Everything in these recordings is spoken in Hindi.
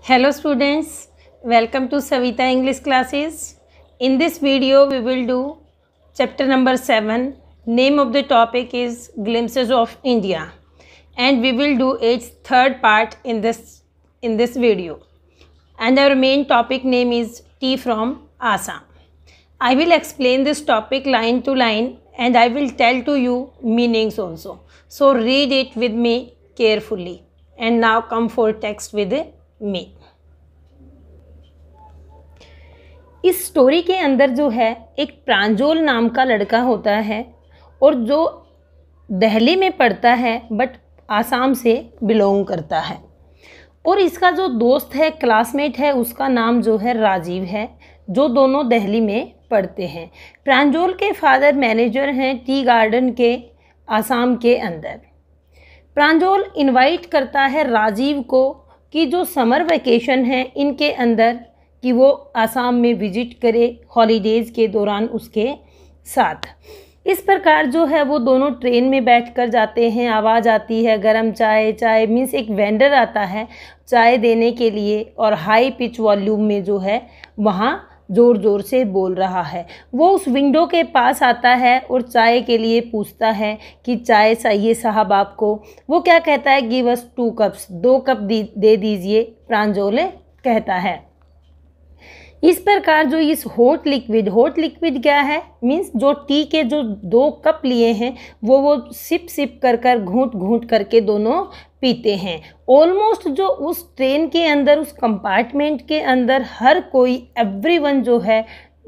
Hello students, welcome to Savita English classes. In this video we will do chapter number 7. Name of the topic is Glimpses of India and we will do its third part in this video. And our main topic name is Tea from Assam. I will explain this topic line to line and I will tell to you meanings also. So read it with me carefully. And now come for text with me. इस स्टोरी के अंदर जो है एक प्रांजोल नाम का लड़का होता है और जो दिल्ली में पढ़ता है बट आसाम से बिलोंग करता है और इसका जो दोस्त है क्लासमेट है उसका नाम जो है राजीव है जो दोनों दिल्ली में पढ़ते हैं। प्रांजोल के फादर मैनेजर हैं टी गार्डन के आसाम के अंदर। प्रांजोल इनवाइट करता है राजीव को कि जो समर वेकेशन है इनके अंदर कि वो आसाम में विजिट करे हॉलीडेज़ के दौरान उसके साथ। इस प्रकार जो है वो दोनों ट्रेन में बैठकर जाते हैं। आवाज़ आती है गरम चाय मीन्स एक वेंडर आता है चाय देने के लिए और हाई पिच वॉल्यूम में जो है वहाँ ज़ोर ज़ोर से बोल रहा है। वो उस विंडो के पास आता है और चाय के लिए पूछता है कि चाय चाहिए साहब आपको। वो क्या कहता है गिव अस 2 कप्स, 2 कप दे दीजिए, प्रांजोल कहता है। इस प्रकार जो इस हॉट लिक्विड क्या है मीन्स जो टी के जो 2 कप लिए हैं वो सिप कर घूंट करके दोनों पीते हैं। ऑलमोस्ट जो उस ट्रेन के अंदर उस कंपार्टमेंट के अंदर हर कोई एवरीवन जो है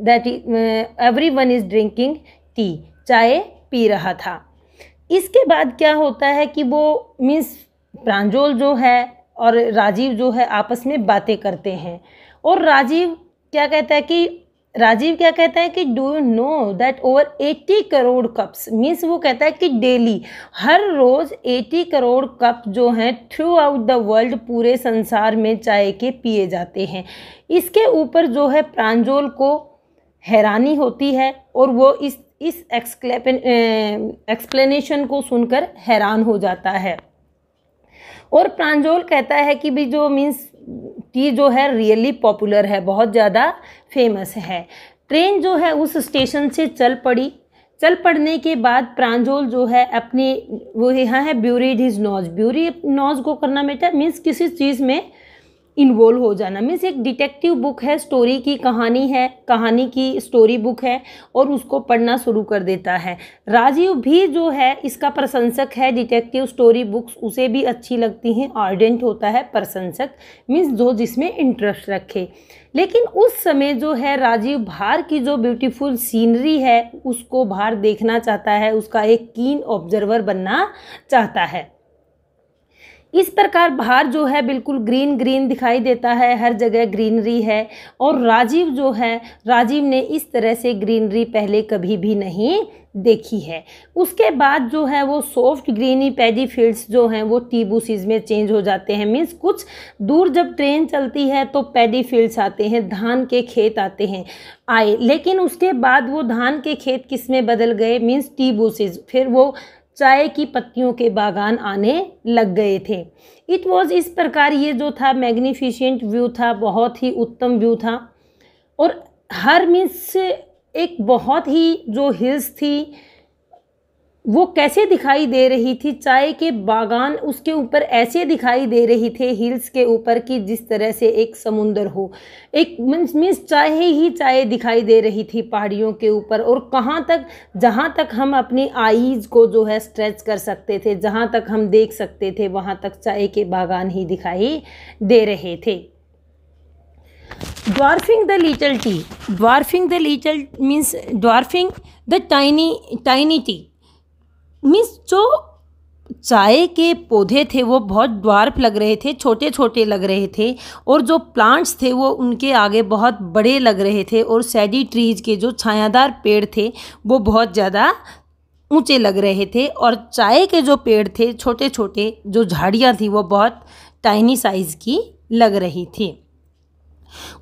एवरीवन इज़ ड्रिंकिंग टी, चाय पी रहा था। इसके बाद क्या होता है कि वो मीन्स प्रांजोल जो है और राजीव जो है आपस में बातें करते हैं और राजीव क्या कहता है कि do you know that over 80 crore cups means वो कहता है कि डेली हर रोज़ 80 करोड़ कप जो हैं थ्रू आउट द वर्ल्ड पूरे संसार में चाय के पिए जाते हैं। इसके ऊपर जो है प्रांजोल को हैरानी होती है और वो इस एक्सप्लेनेशन को सुनकर हैरान हो जाता है और प्रांजोल कहता है कि भी जो मीन्स टी जो है रियली पॉपुलर है, बहुत ज़्यादा फेमस है। ट्रेन जो है उस स्टेशन से चल पड़ने के बाद प्रांजोल जो है अपनी वो यहाँ है ब्यूरी नॉज को करना बेटा मीन्स किसी चीज़ में इन्वॉल्व हो जाना मीन्स एक डिटेक्टिव बुक है, स्टोरी की कहानी की स्टोरी बुक है और उसको पढ़ना शुरू कर देता है। राजीव भी जो है इसका प्रशंसक है, डिटेक्टिव स्टोरी बुक्स उसे भी अच्छी लगती हैं, आर्डेंट होता है प्रशंसक मीन्स जो जिसमें इंटरेस्ट रखे। लेकिन उस समय जो है राजीव बाहर की जो ब्यूटीफुल सीनरी है उसको बाहर देखना चाहता है, उसका एक कीन ऑब्जर्वर बनना चाहता है। इस प्रकार बाहर जो है बिल्कुल ग्रीन दिखाई देता है, हर जगह ग्रीनरी है और राजीव ने इस तरह से ग्रीनरी पहले कभी भी नहीं देखी है। उसके बाद जो है वो सॉफ्ट ग्रीनी पैडी फील्ड्स जो हैं वो टी बुशेस में चेंज हो जाते हैं मीन्स कुछ दूर जब ट्रेन चलती है तो पैडी फील्ड्स आते हैं, धान के खेत आए लेकिन उसके बाद वो धान के खेत किस में बदल गए मीन्स टी बुशेस, फिर वो चाय की पत्तियों के बागान आने लग गए थे। इट वॉज इस प्रकार ये जो था मैग्निफिशेंट व्यू था, बहुत ही उत्तम व्यू था और हर मीन्स एक बहुत ही जो हिल्स थी वो कैसे दिखाई दे रही थी, चाय के बागान उसके ऊपर ऐसे दिखाई दे रही थे हिल्स के ऊपर कि जिस तरह से एक समुंदर हो, एक मीन्स चाय दिखाई दे रही थी पहाड़ियों के ऊपर और जहाँ तक हम अपनी आईज को जो है स्ट्रेच कर सकते थे, जहाँ तक हम देख सकते थे वहाँ तक चाय के बागान ही दिखाई दे रहे थे। Dwarfing the tiny tea means जो चाय के पौधे थे वो बहुत ड्वार्फ लग रहे थे, छोटे लग रहे थे और जो प्लांट्स थे वो उनके आगे बहुत बड़े लग रहे थे और सैडी ट्रीज के जो छायादार पेड़ थे वो बहुत ज़्यादा ऊंचे लग रहे थे और चाय के जो पेड़ थे छोटे जो झाड़ियाँ थी वो बहुत टाइनी साइज़ की लग रही थी।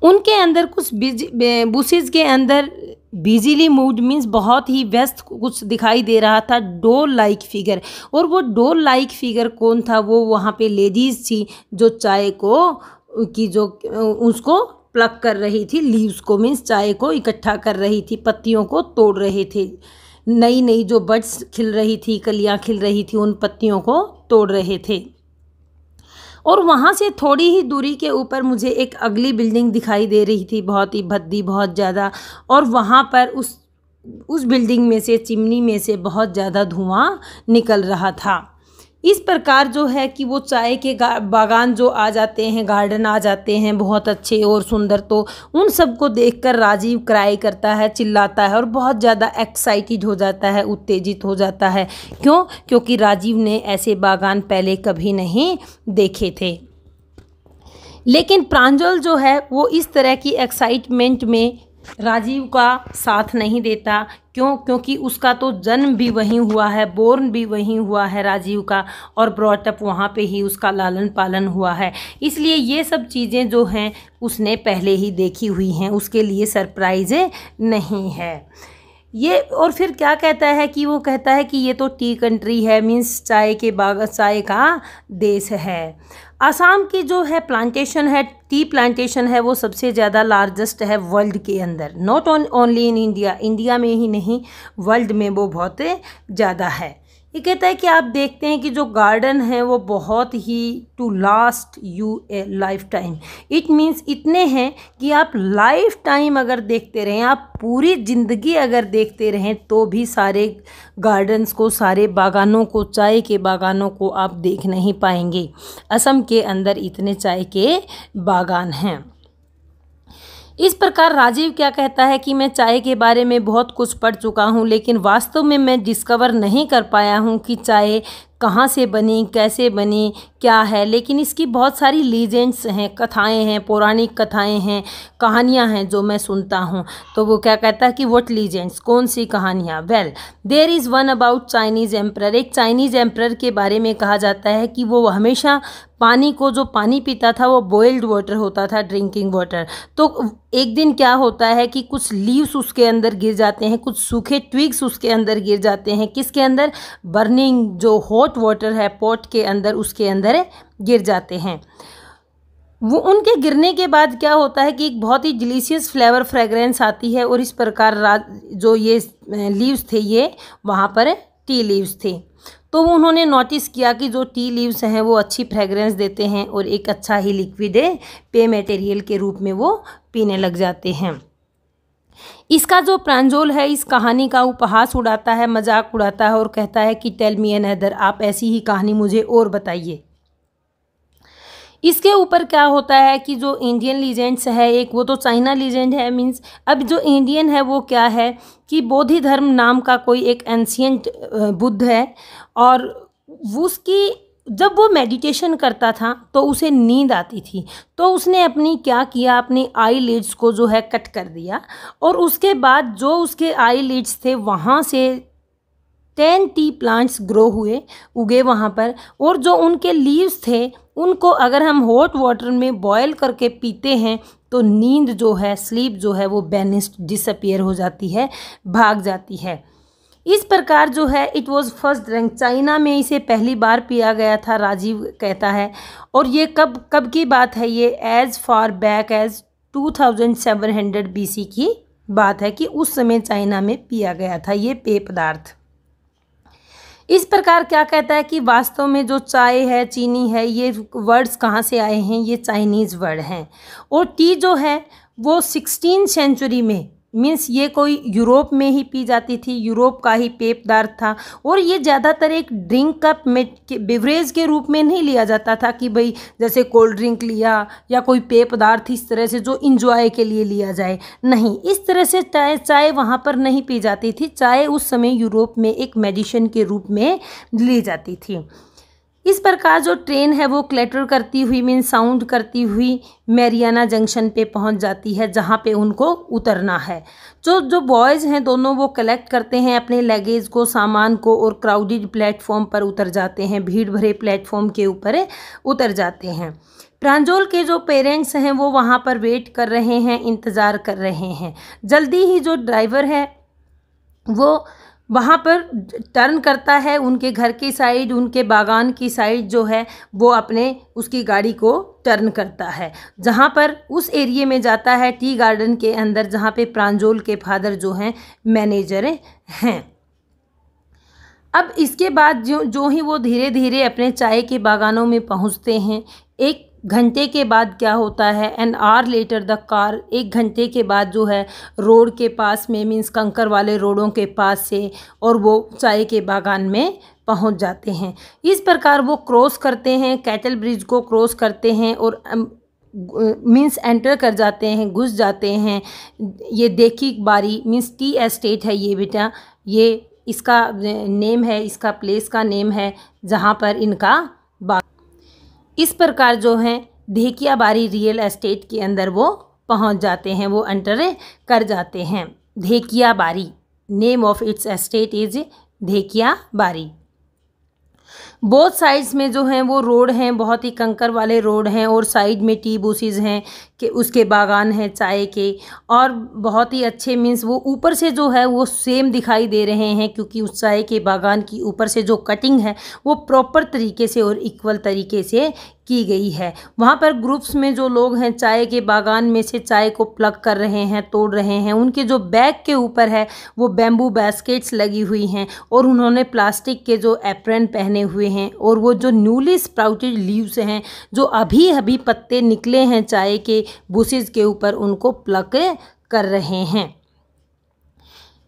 उनके अंदर कुछ बुशेस के अंदर बिजीली मूड मीन्स बहुत ही व्यस्त कुछ दिखाई दे रहा था, डोल लाइक फिगर। और वो डोल लाइक फिगर कौन था? वो वहाँ पे लेडीज़ थी जो चाय को की जो उसको प्लग कर रही थी, लीव्स को, मीन्स चाय को इकट्ठा कर रही थी, पत्तियों को तोड़ रहे थे, नई नई जो बड्स खिल रही थी, कलियां खिल रही थी, उन पत्तियों को तोड़ रहे थे। और वहाँ से थोड़ी ही दूरी के ऊपर मुझे एक अगली बिल्डिंग दिखाई दे रही थी, बहुत ही भद्दी, बहुत ज़्यादा, और वहाँ पर उस बिल्डिंग में से, चिमनी में से बहुत ज़्यादा धुआं निकल रहा था। इस प्रकार जो है कि वो चाय के बागान जो आ जाते हैं, गार्डन आ जाते हैं बहुत अच्छे और सुंदर, तो उन सबको देखकर राजीव क्राई करता है, चिल्लाता है और बहुत ज़्यादा एक्साइटेड हो जाता है, उत्तेजित हो जाता है। क्यों? क्योंकि राजीव ने ऐसे बागान पहले कभी नहीं देखे थे। लेकिन प्रांजल जो है वो इस तरह की एक्साइटमेंट में राजीव का साथ नहीं देता। क्यों? क्योंकि उसका तो जन्म भी वहीं हुआ है, बोर्न भी वहीं हुआ है राजीव का, और ब्रॉटअप वहाँ पे ही उसका लालन पालन हुआ है। इसलिए ये सब चीज़ें जो हैं उसने पहले ही देखी हुई हैं, उसके लिए सरप्राइज़ नहीं है ये। और फिर क्या कहता है कि वो कहता है कि ये तो टी कंट्री है, मीन्स चाय के बाग, चाय का देश है। आसाम की जो है प्लांटेशन है, टी प्लांटेशन है, वो सबसे ज़्यादा लार्जेस्ट है वर्ल्ड के अंदर, not only in India, India में ही नहीं, वर्ल्ड में वो बहुत ज़्यादा है। ये कहता है कि आप देखते हैं कि जो गार्डन है वो बहुत ही to last you a lifetime, it means इतने हैं कि आप लाइफ टाइम अगर देखते रहें, आप पूरी ज़िंदगी अगर देखते रहें तो भी सारे गार्डन्स को, सारे बागानों को, चाय के बागानों को आप देख नहीं पाएंगे। असम के अंदर इतने चाय के बागान हैं। इस प्रकार राजीव क्या कहता है कि मैं चाय के बारे में बहुत कुछ पढ़ चुका हूँ, लेकिन वास्तव में मैं डिस्कवर नहीं कर पाया हूँ कि चाय कहाँ से बनी, कैसे बनी, क्या है। लेकिन इसकी बहुत सारी लीजेंड्स हैं, कथाएं हैं, पौराणिक कथाएं हैं, कहानियाँ हैं जो मैं सुनता हूँ। तो वो क्या कहता है कि व्हाट लीजेंड्स, कौन सी कहानियाँ? Well, there is one about Chinese emperor. एक चाइनीज़ एम्परर के बारे में कहा जाता है कि वो हमेशा पानी को, जो पानी पीता था वो बॉइल्ड वाटर होता था, ड्रिंकिंग वाटर। तो एक दिन क्या होता है कि कुछ लीव्स उसके अंदर गिर जाते हैं, कुछ सूखे ट्विग्स उसके अंदर गिर जाते हैं। किसके अंदर? बर्निंग जो हॉट वाटर है पॉट के अंदर, उसके अंदर गिर जाते हैं। वो उनके गिरने के बाद क्या होता है कि एक बहुत ही डिलीशियस फ्लेवर फ्रेगरेंस आती है, और इस प्रकार जो ये लीव्स थे ये वहाँ पर टी लीव्स थे। तो उन्होंने नोटिस किया कि जो टी लीव्स हैं वो अच्छी फ्रेगरेंस देते हैं और एक अच्छा ही लिक्विड पे मटेरियल के रूप में वो पीने लग जाते हैं। इसका जो प्रांजल है इस कहानी का उपहास उड़ाता है, मजाक उड़ाता है और कहता है कि टेल मी अनदर, आप ऐसी ही कहानी मुझे और बताइए। इसके ऊपर क्या होता है कि जो इंडियन लीजेंड्स है, एक वो तो चाइना लीजेंड है, मीन्स अब जो इंडियन है वो क्या है कि बोधि धर्म नाम का कोई एक एंशियंट बुद्ध है, और उसकी जब वो मेडिटेशन करता था तो उसे नींद आती थी, तो उसने अपनी क्या किया, अपनी आई लिड्स को जो है कट कर दिया, और उसके बाद जो उसके आई लिड्स थे वहाँ से 10 टी प्लांट्स ग्रो हुए, उगे वहाँ पर। और जो उनके लीव्स थे उनको अगर हम हॉट वाटर में बॉयल करके पीते हैं तो नींद जो है, स्लीप जो है वो बेनिस्ट, डिसअपियर हो जाती है, भाग जाती है। इस प्रकार जो है it was first drink, China में इसे पहली बार पिया गया था, राजीव कहता है। और ये कब की बात है? ये as far back as 2700 BC की बात है कि उस समय चाइना में पिया गया था ये पेय पदार्थ। इस प्रकार क्या कहता है कि वास्तव में जो चाय है, चीनी है, ये वर्ड्स कहाँ से आए हैं? ये चाइनीज़ वर्ड हैं। और टी जो है वो 16वीं सेंचुरी में, मीन्स ये कोई यूरोप में ही पी जाती थी, यूरोप का ही पेय पदार्थ था। और ये ज़्यादातर एक ड्रिंक कप में बिवरेज के रूप में नहीं लिया जाता था कि भाई जैसे कोल्ड ड्रिंक लिया या कोई पेय पदार्थ इस तरह से जो इंजॉय के लिए लिया जाए, नहीं, इस तरह से चाय वहाँ पर नहीं पी जाती थी। चाय उस समय यूरोप में एक मेडिसिन के रूप में ली जाती थी। इस प्रकार जो ट्रेन है वो क्लैटर करती हुई, मीन साउंड करती हुई मैरियाना जंक्शन पे पहुंच जाती है जहां पे उनको उतरना है। जो बॉयज़ हैं दोनों वो कलेक्ट करते हैं अपने लगेज को, सामान को, और क्राउडेड प्लेटफॉर्म पर उतर जाते हैं, भीड़ भरे प्लेटफॉर्म के ऊपर उतर जाते हैं। प्रांजल के जो पेरेंट्स हैं वो वहाँ पर वेट कर रहे हैं, इंतज़ार कर रहे हैं। जल्दी ही जो ड्राइवर है वो वहाँ पर टर्न करता है उनके घर की साइड, उनके बागान की साइड जो है वो अपने उसकी गाड़ी को टर्न करता है, जहाँ पर उस एरिया में जाता है टी गार्डन के अंदर, जहाँ पे प्रांजोल के फादर जो हैं मैनेजर हैं। अब इसके बाद जो ही वो धीरे धीरे अपने चाय के बागानों में पहुँचते हैं, 1 घंटे के बाद क्या होता है, an hour later the car, 1 घंटे के बाद जो है रोड के पास में, मीन्स कंकर वाले रोडों के पास से, और वो चाय के बागान में पहुंच जाते हैं। इस प्रकार वो क्रॉस करते हैं, कैटल ब्रिज को क्रॉस करते हैं और मीन्स एंटर कर जाते हैं, घुस जाते हैं। ये देखी बारी मीन्स टी एस्टेट है ये बेटा, ये इसका नेम है, इसका प्लेस का नेम है जहाँ पर इनका बाग। इस प्रकार जो है धेकिया बारी रियल एस्टेट के अंदर वो पहुंच जाते हैं, वो एंटर कर जाते हैं। Dhekiabari, name of its estate is Dhekiabari. Both sides में जो हैं वो रोड हैं, बहुत ही कंकर वाले रोड हैं, और साइड में टी बुशीज हैं कि उसके बागान हैं चाय के, और बहुत ही अच्छे मीन्स वो ऊपर से जो है वो सेम दिखाई दे रहे हैं, क्योंकि उस चाय के बागान की ऊपर से जो कटिंग है वो प्रॉपर तरीके से और इक्वल तरीके से की गई है। वहाँ पर ग्रुप्स में जो लोग हैं चाय के बागान में से चाय को प्लग कर रहे हैं, तोड़ रहे हैं। उनके जो बैग के ऊपर है वो बैम्बू बास्केट्स लगी हुई हैं, और उन्होंने प्लास्टिक के जो एप्रन पहने हुए हैं, और वो जो न्यूली स्प्राउटेड लीव्स हैं, जो अभी अभी पत्ते निकले हैं चाय के बुशेस के ऊपर, उनको प्लग कर रहे हैं।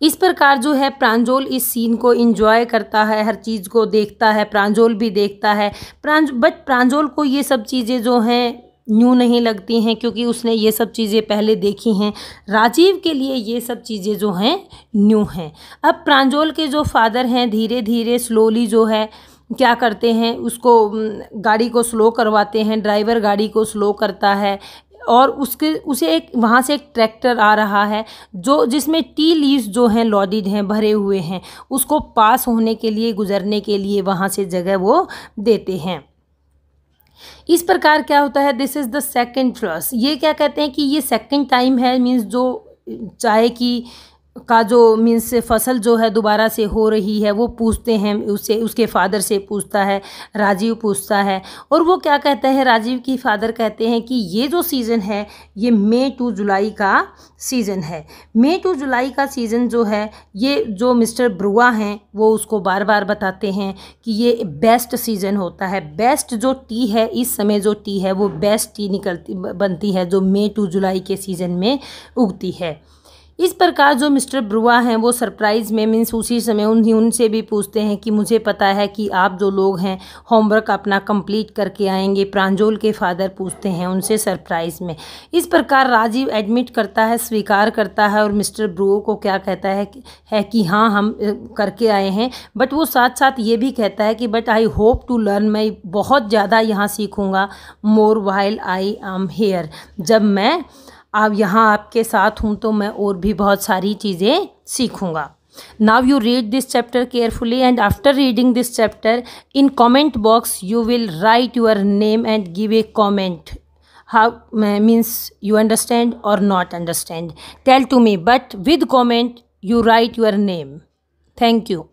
इस प्रकार जो है प्रांजोल इस सीन को एंजॉय करता है, हर चीज़ को देखता है, प्रांजोल भी देखता है। बट प्रांजोल को ये सब चीज़ें जो हैं न्यू नहीं लगती हैं, क्योंकि उसने ये सब चीज़ें पहले देखी हैं। राजीव के लिए ये सब चीज़ें जो हैं न्यू हैं। अब प्रांजोल के जो फादर हैं धीरे धीरे स्लोली जो है क्या करते हैं, उसको गाड़ी को स्लो करवाते हैं, ड्राइवर गाड़ी को स्लो करता है, और उसे एक वहाँ से एक ट्रैक्टर आ रहा है जो जिसमें टी लीव्स जो हैं लॉडेड हैं, भरे हुए हैं, उसको पास होने के लिए, गुजरने के लिए वहाँ से जगह वो देते हैं। इस प्रकार क्या होता है, this is the second flush. ये क्या कहते हैं कि ये सेकंड टाइम है, मीन्स जो चाय की का जो मीन्स फसल जो है दोबारा से हो रही है। वो पूछते हैं उससे, उसके फादर से पूछता है, राजीव पूछता है, और वो क्या कहते हैं, राजीव की फादर कहते हैं कि ये जो सीज़न है ये मई टू जुलाई का सीज़न है। मई टू जुलाई का सीज़न जो है, ये जो मिस्टर ब्रुआ हैं वो उसको बार बार बताते हैं कि ये बेस्ट सीज़न होता है। बेस्ट जो टी है, इस समय जो टी है वो बेस्ट टी बनती है जो मई टू जुलाई के सीज़न में उगती है। इस प्रकार जो मिस्टर ब्रुआ हैं वो सरप्राइज़ में मीन्स उसी समय उनसे भी पूछते हैं कि मुझे पता है कि आप जो लोग हैं होमवर्क अपना कंप्लीट करके आएंगे। प्रांजोल के फादर पूछते हैं उनसे सरप्राइज़ में। इस प्रकार राजीव एडमिट करता है, स्वीकार करता है, और मिस्टर ब्रुआ को क्या कहता है कि हाँ हम करके आए हैं। बट वो साथ साथ ये भी कहता है कि but I hope to learn, मैं बहुत ज़्यादा यहाँ सीखूँगा, more while I am here, जब मैं अब यहाँ आपके साथ हूँ तो मैं और भी बहुत सारी चीज़ें सीखूँगा। Now you read this chapter carefully, and after reading this chapter, in comment box you will write your name and give a comment. How means you understand or not understand. Tell to me, but with comment you write your name. Thank you.